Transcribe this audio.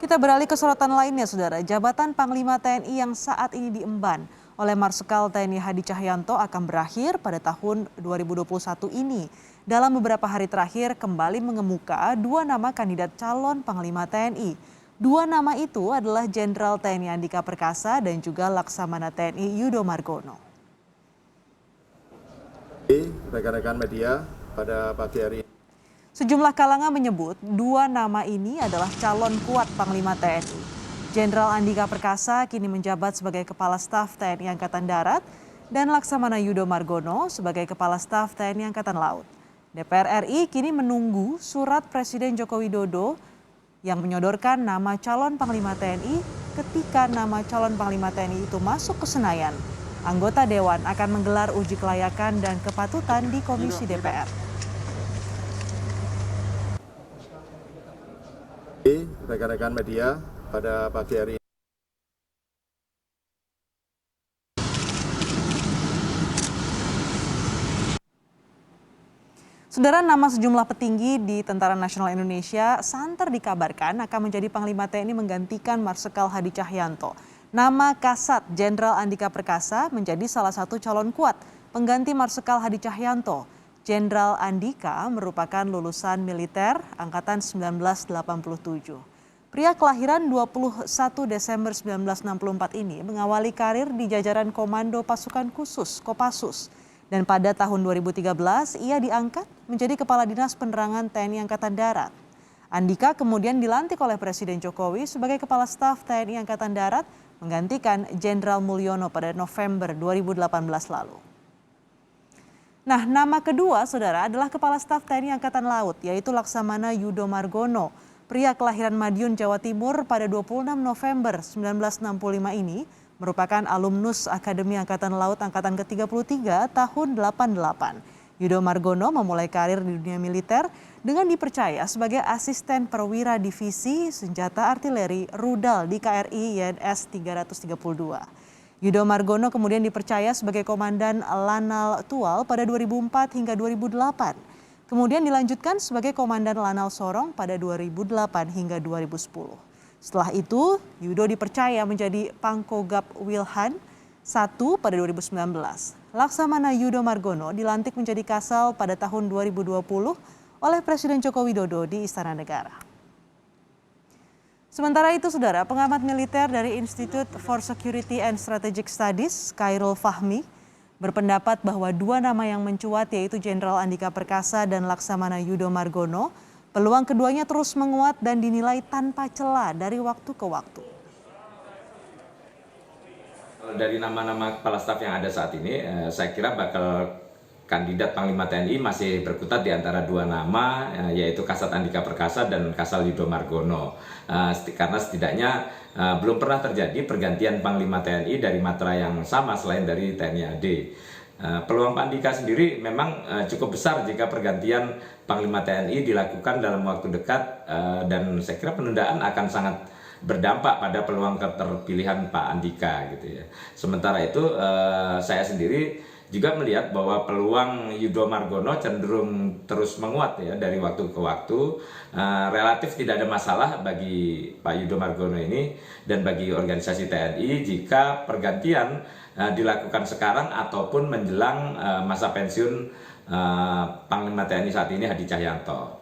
Kita beralih ke sorotan lainnya, Saudara. Jabatan Panglima TNI yang saat ini diemban oleh Marsikal TNI Hadi Cahyanto akan berakhir pada tahun 2021 ini. Dalam beberapa hari terakhir kembali mengemuka dua nama kandidat calon Panglima TNI. Dua nama itu adalah Jenderal TNI Andika Perkasa dan juga Laksamana TNI Yudo Margono. Rekan-rekan media, pada pagi hari ini Sejumlah kalangan menyebut dua nama ini adalah calon kuat Panglima TNI. Jenderal Andika Perkasa kini menjabat sebagai Kepala Staf TNI Angkatan Darat dan Laksamana Yudo Margono sebagai Kepala Staf TNI Angkatan Laut. DPR RI kini menunggu surat Presiden Joko Widodo yang menyodorkan nama calon Panglima TNI. Ketika nama calon Panglima TNI itu masuk ke Senayan, anggota Dewan akan menggelar uji kelayakan dan kepatutan di Komisi DPR. rekan-rekan media, pada pagi hari ini Saudara, nama sejumlah petinggi di Tentara Nasional Indonesia santer dikabarkan akan menjadi Panglima TNI menggantikan Marsikal Hadi Cahyanto. Nama Kasat Jenderal Andika Perkasa menjadi salah satu calon kuat pengganti Marsikal Hadi Cahyanto. Jenderal Andika merupakan lulusan militer Angkatan 1987. Pria kelahiran 21 Desember 1964 ini mengawali karir di jajaran Komando Pasukan Khusus Kopassus. Dan pada tahun 2013 ia diangkat menjadi Kepala Dinas Penerangan TNI Angkatan Darat. Andika kemudian dilantik oleh Presiden Jokowi sebagai Kepala Staf TNI Angkatan Darat menggantikan Jenderal Mulyono pada November 2018 lalu. Nah, nama kedua, Saudara, adalah Kepala Staf TNI Angkatan Laut, yaitu Laksamana Yudo Margono. Pria kelahiran Madiun, Jawa Timur pada 26 November 1965 ini merupakan alumnus Akademi Angkatan Laut Angkatan ke-33 tahun 88. Yudo Margono memulai karir di dunia militer dengan dipercaya sebagai asisten perwira divisi senjata artileri rudal di KRI YNS 332. Yudo Margono kemudian dipercaya sebagai Komandan Lanal Tual pada 2004 hingga 2008. Kemudian dilanjutkan sebagai Komandan Lanal Sorong pada 2008 hingga 2010. Setelah itu, Yudo dipercaya menjadi Pangkogap Wilhan I pada 2019. Laksamana Yudo Margono dilantik menjadi Kasal pada tahun 2020 oleh Presiden Joko Widodo di Istana Negara. Sementara itu, Saudara, pengamat militer dari Institute for Security and Strategic Studies, Khairul Fahmi, berpendapat bahwa dua nama yang mencuat yaitu Jenderal Andika Perkasa dan Laksamana Yudo Margono, peluang keduanya terus menguat dan dinilai tanpa celah dari waktu ke waktu. Dari nama-nama kepala staf yang ada saat ini, saya kira bakal kandidat Panglima TNI masih berkutat di antara dua nama, yaitu Kasat Andika Perkasa dan Kasal Yudo Margono. Karena setidaknya belum pernah terjadi pergantian Panglima TNI dari matra yang sama selain dari TNI AD. Peluang Pak Andika sendiri memang cukup besar jika pergantian Panglima TNI dilakukan dalam waktu dekat, dan saya kira penundaan akan sangat berdampak pada peluang keterpilihan Pak Andika gitu ya. Sementara itu saya sendiri juga melihat bahwa peluang Yudo Margono cenderung terus menguat ya dari waktu ke waktu. Relatif tidak ada masalah bagi Pak Yudo Margono ini dan bagi organisasi TNI jika pergantian dilakukan sekarang ataupun menjelang masa pensiun Panglima TNI saat ini Hadi Cahyanto.